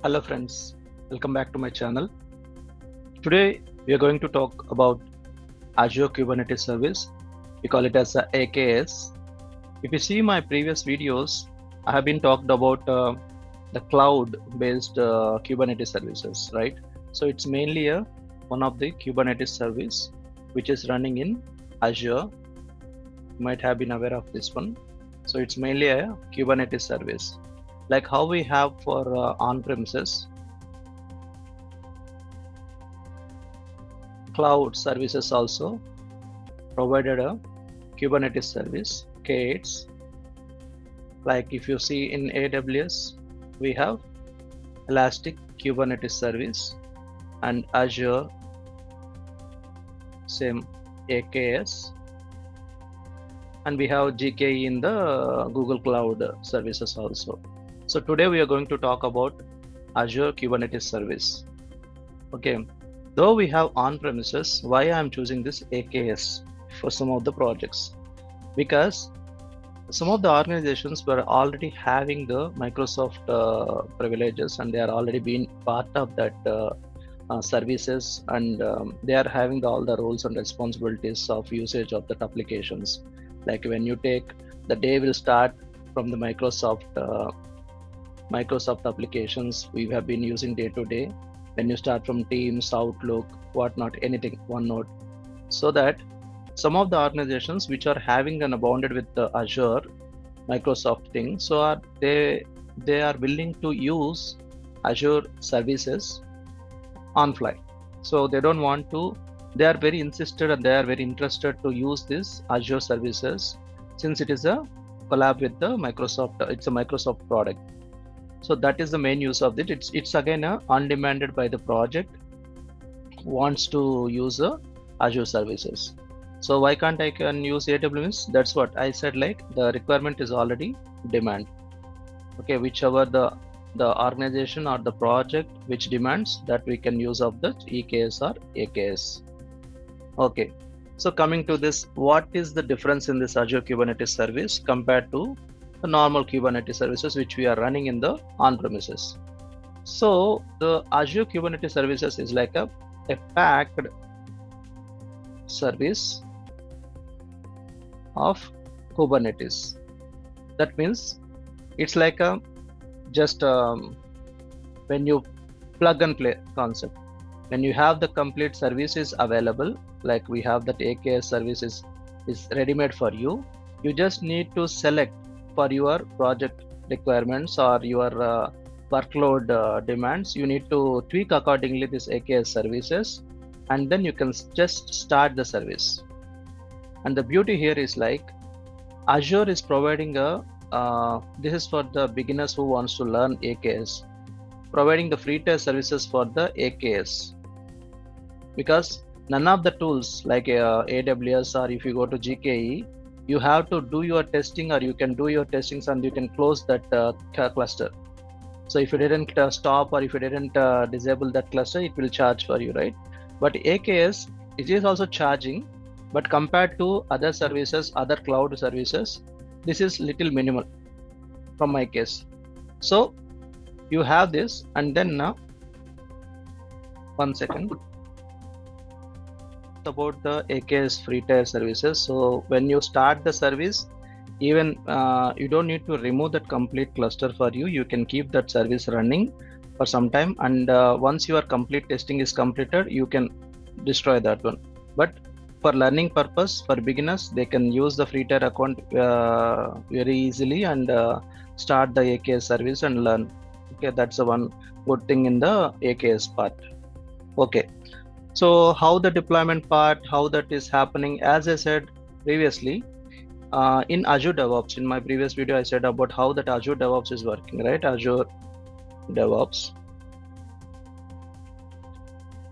Hello friends, welcome back to my channel. Today we are going to talk about Azure Kubernetes Service. We call it as a AKS. If you see my previous videos, I have been talked about the cloud-based Kubernetes services, right? So it's mainly one of the Kubernetes service which is running in Azure. You might have been aware of this one. So it's mainly a Kubernetes service, like how we have for on-premises cloud services also provided a Kubernetes service, AKS. Like if you see in AWS, we have Elastic Kubernetes Service, and Azure, same AKS, and we have GKE in the Google Cloud services also. So today we are going to talk about Azure Kubernetes Service. Okay, though we have on-premises, why I am choosing this AKS for some of the projects? Because some of the organizations were already having the Microsoft privileges, and they are already being part of that services, and they are having all the roles and responsibilities of usage of that applications. Like when you take, the day will start from the Microsoft applications we have been using day to day. When you start from Teams, Outlook, whatnot, anything, OneNote, so that some of the organizations which are having and abounded with the Azure Microsoft thing, so they are willing to use Azure services on fly. So they don't want to, they are very insisted and they are very interested to use this Azure services, since it is a collab with the Microsoft, it's a Microsoft product. So that is the main use of it. It's again undemanded by the project wants to use Azure services. So why can't I can use AWS? That's what I said, like the requirement is already demand. Okay, whichever the organization or the project which demands, that we can use of the EKS or AKS. Okay, so coming to this, what is the difference in this Azure Kubernetes service compared to the normal Kubernetes services which we are running in the on-premises? So the Azure Kubernetes services is like a packed service of Kubernetes. That means it's like a just when you plug and play concept. When you have the complete services available, like we have that AKS services is ready-made for you, you just need to select for your project requirements or your workload demands. You need to tweak accordingly this AKS services, and then you can just start the service. And the beauty here is like Azure is providing a this is for the beginners who wants to learn AKS, providing the free tier services for the AKS, because none of the tools like AWS or if you go to GKE, you have to do your testing, or you can do your testings and you can close that cluster. So if you didn't stop or if you didn't disable that cluster, it will charge for you, right? But AKS, it is also charging, but compared to other services, other cloud services, this is little minimal from my case. So you have this, and then one second about the AKS free tier services. So when you start the service, even you don't need to remove that complete cluster for you. You can keep that service running for some time, and once your complete testing is completed, you can destroy that one. But for learning purpose, for beginners, they can use the free tier account very easily and start the AKS service and learn. Okay, that's the one good thing in the AKS part. Okay, so how the deployment part, how that is happening, as I said previously, in Azure DevOps, in my previous video, I said about how that Azure DevOps is working, right? Azure DevOps.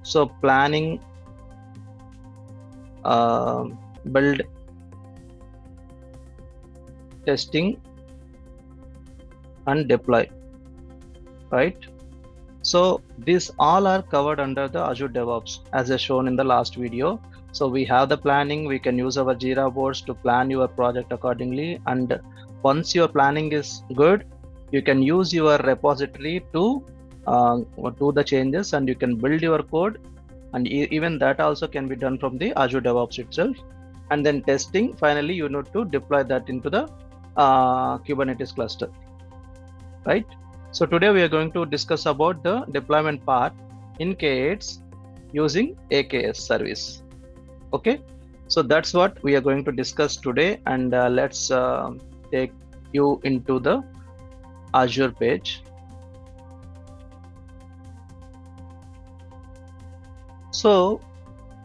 So planning, build, testing, and deploy, right? So these all are covered under the Azure DevOps as I shown in the last video. So we have the planning, we can use our Jira boards to plan your project accordingly, and once your planning is good, you can use your repository to do the changes, and you can build your code, and even that also can be done from the Azure DevOps itself. And then testing, finally you need to deploy that into the Kubernetes cluster, right? So today we are going to discuss about the deployment part in K8s using AKS service. Okay, so that's what we are going to discuss today, and let's take you into the Azure page. So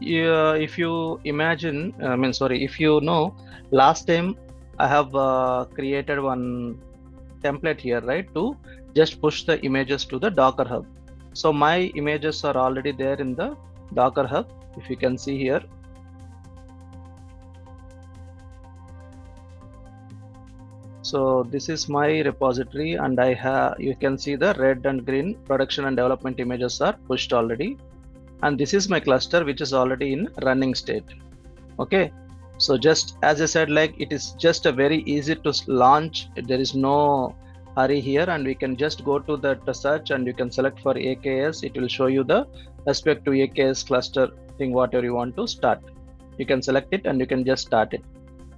if you imagine, if you know, last time I have created one template here, right, to just push the images to the Docker Hub. So my images are already there in the Docker Hub, if you can see here. So this is my repository, and I have, you can see the red and green production and development images are pushed already. And this is my cluster, which is already in running state. Okay, so just as I said, like, it is just a very easy to launch. There is no hurry here, and we can just go to the search and you can select for AKS. It will show you the respect to AKS cluster thing, whatever you want to start. You can select it and you can just start it.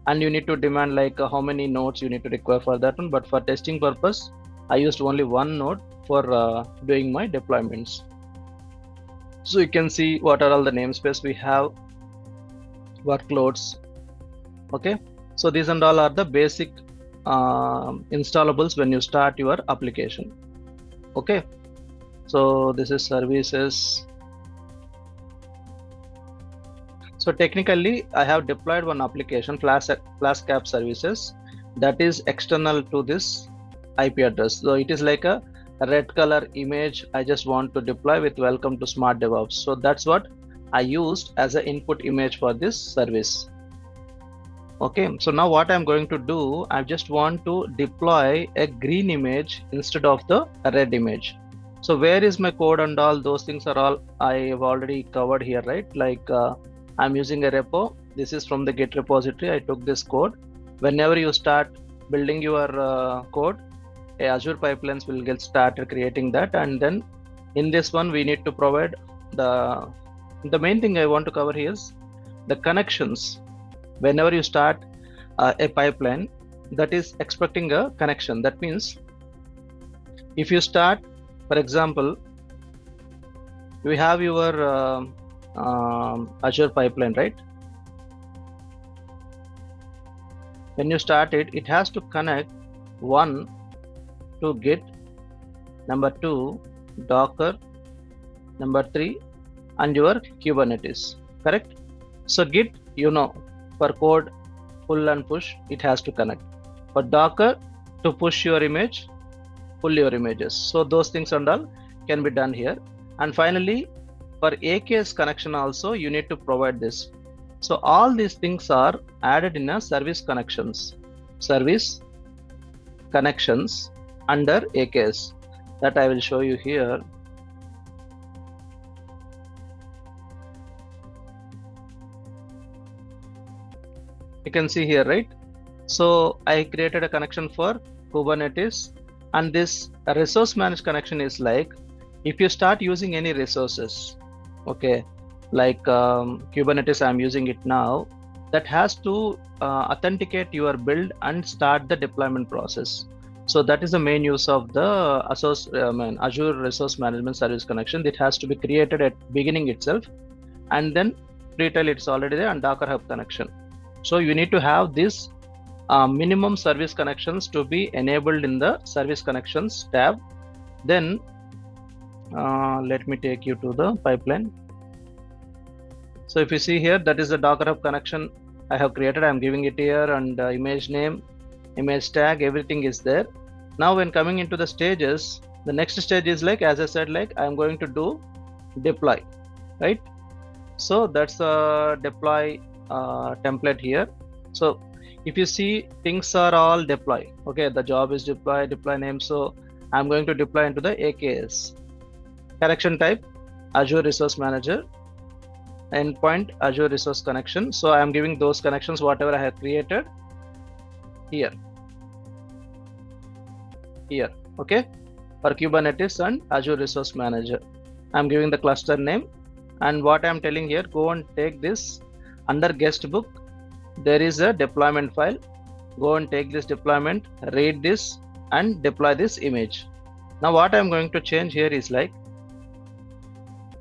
And you need to demand like how many nodes you need to require for that one. But for testing purpose, I used only one node for doing my deployments. So you can see what are all the namespace we have, workloads. Okay, so these and all are the basic installables when you start your application. Okay, so this is services. So technically I have deployed one application, Flask app services, that is external to this IP address. So it is like a red color image I just want to deploy with welcome to smart DevOps. So that's what I used as an input image for this service. Okay, so now what I'm going to do, I just want to deploy a green image instead of the red image. So where is my code and all those things are all I have already covered here, right? Like I'm using a repo. This is from the Git repository. I took this code. Whenever you start building your code, Azure pipelines will get started creating that, and then in this one we need to provide the main thing I want to cover here is the connections. Whenever you start a pipeline, that is expecting a connection. That means if you start, for example, we have your Azure pipeline, right? When you start it, it has to connect one to Git, number 2 Docker, number 3 and your Kubernetes, correct? So Git, you know, for code pull and push, it has to connect. For Docker, to push your image, pull your images. So those things and all can be done here. And finally, for AKS connection also, you need to provide this. So all these things are added in a service connections under AKS, that I will show you here. You can see here, right? So I created a connection for Kubernetes, and this resource managed connection is like, if you start using any resources, okay, like Kubernetes, I'm using it now, that has to authenticate your build and start the deployment process. So that is the main use of the Azure Resource Management Service connection. It has to be created at beginning itself, and then retail it's already there, and Docker Hub connection. So you need to have this minimum service connections to be enabled in the service connections tab. Then let me take you to the pipeline. So if you see here, that is the Docker Hub connection I have created. I'm giving it here, and image name, image tag, everything is there. Now when coming into the stages, the next stage is like, as I said, like I'm going to do deploy, right? So that's a deploy template here. So if you see, things are all deploy. Okay, the job is deploy name. So I'm going to deploy into the AKS. Connection type, Azure Resource Manager. Endpoint, Azure Resource Connection. So I'm giving those connections, whatever I have created here. Okay, for Kubernetes and Azure Resource Manager. I'm giving the cluster name, and what I'm telling here, go and take this under guest book. There is a deployment file. Go and take this deployment, read this, and deploy this image. Now what I'm going to change here is like,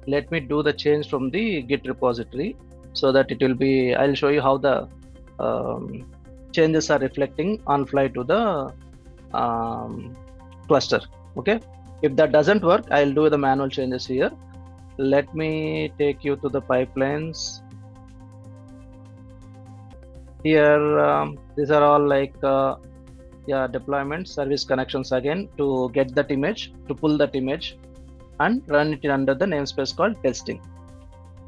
let me do the change from the Git repository so that it will be, I'll show you how the changes are reflecting on fly to the cluster. Okay, if that doesn't work, I'll do the manual changes here. Let me take you to the pipelines. Here these are all like deployment service connections again to get that image, to pull that image and run it under the namespace called testing.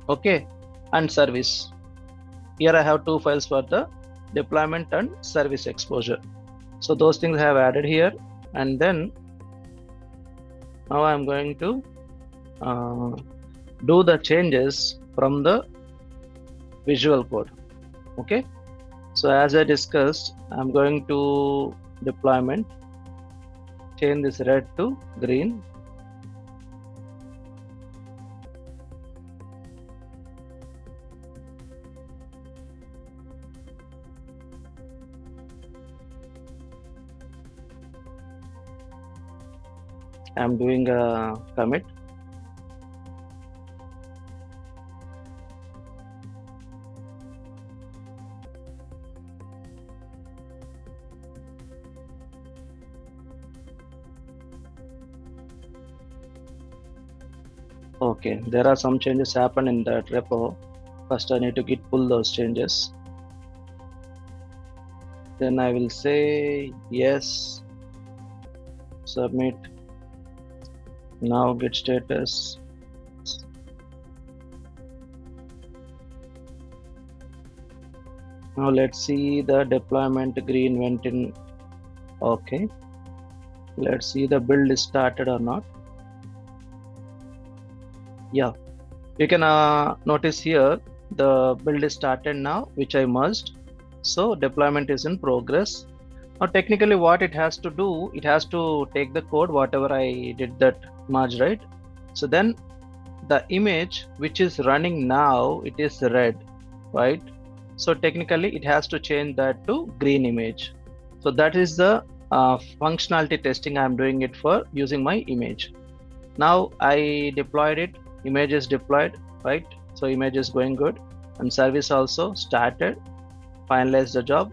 Okay, and service. Here I have two files for the deployment and service exposure. So those things I have added here, and then now I'm going to do the changes from the visual code. Okay, so as I discussed, I'm going to deployment, change this red to green. I'm doing a commit. Okay, there are some changes happen in that repo. First I need to git pull those changes. Then I will say yes, submit. Now git status. Now let's see the deployment green went in. Okay, let's see the build is started or not. Yeah, you can notice here the build is started now, which I merged. So deployment is in progress. Now technically what it has to do, it has to take the code, whatever I did that merge, right? So then the image which is running now, it is red, right? So technically it has to change that to green image. So that is the functionality testing I'm doing it for using my image. Now I deployed it, image is deployed, right? So image is going good, and service also started, finalize the job,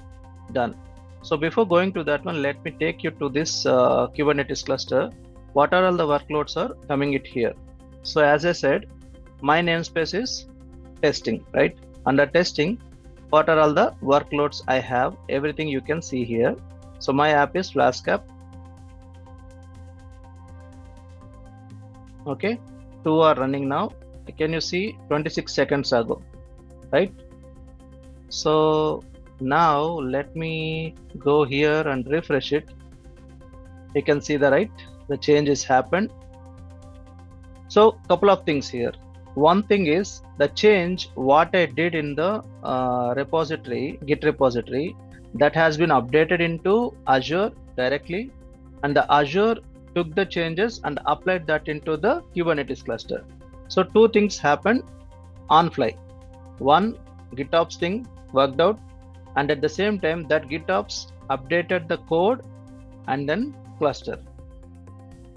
done. So before going to that one, let me take you to this Kubernetes cluster. What are all the workloads are coming it here? So as I said, my namespace is testing, right? Under testing, what are all the workloads I have? Everything you can see here. So my app is Flask app. Okay, 2 are running now. Can you see 26 seconds ago, right? So now let me go here and refresh it. You can see the changes happened. So couple of things here. One thing is the change what I did in the repository, Git repository, that has been updated into Azure directly, and the Azure took the changes and applied that into the Kubernetes cluster. So two things happened on fly. One, GitOps thing worked out, and at the same time that GitOps updated the code and then cluster.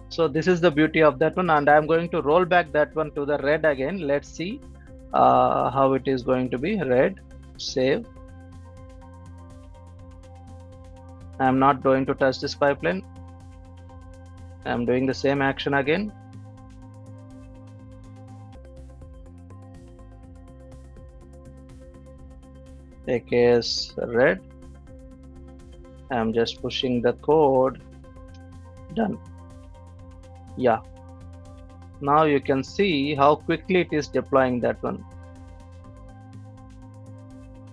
So this is the beauty of that one, and I'm going to roll back that one to the red again. Let's see how it is going to be. Red, save. I'm not going to touch this pipeline. I'm doing the same action again. AKS red. I'm just pushing the code. Done. Yeah. Now you can see how quickly it is deploying that one.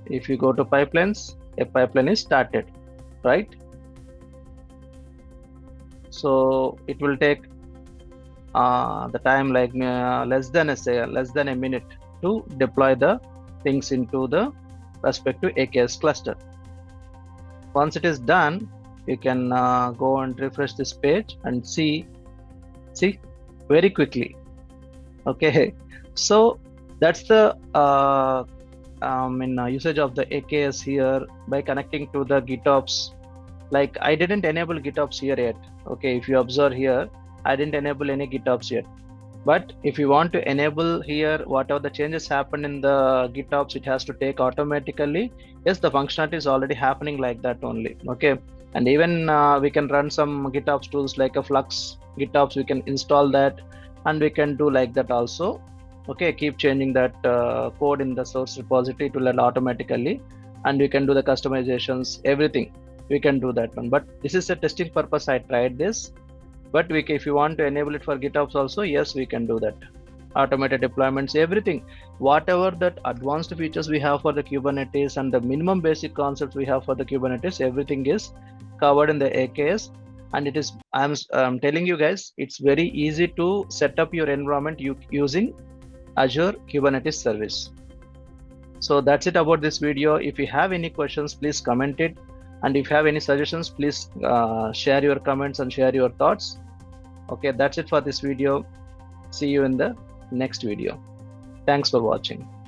If you go to pipelines, a pipeline is started, right? So it will take the time like less than a minute to deploy the things into the respective AKS cluster. Once it is done, you can go and refresh this page and see See, very quickly. Okay, so that's the usage of the AKS here by connecting to the GitOps. Like I didn't enable GitOps here yet. Okay, if you observe here, I didn't enable any GitOps yet. But if you want to enable here, whatever the changes happen in the GitOps, it has to take automatically. Yes, the functionality is already happening like that only. Okay, and even we can run some GitOps tools like a Flux GitOps. We can install that, and we can do like that also. Okay, keep changing that code in the source repository to learn automatically, and we can do the customizations, everything. We can do that one. But this is a testing purpose. I tried this. But if you want to enable it for GitOps also, yes, we can do that. Automated deployments, everything, whatever that advanced features we have for the Kubernetes and the minimum basic concepts we have for the Kubernetes, everything is covered in the AKS. And it is, I'm telling you guys, it's very easy to set up your environment using Azure Kubernetes Service. So that's it about this video. If you have any questions, please comment it. And if you have any suggestions, please share your comments and share your thoughts. Okay, that's it for this video. See you in the next video. Thanks for watching.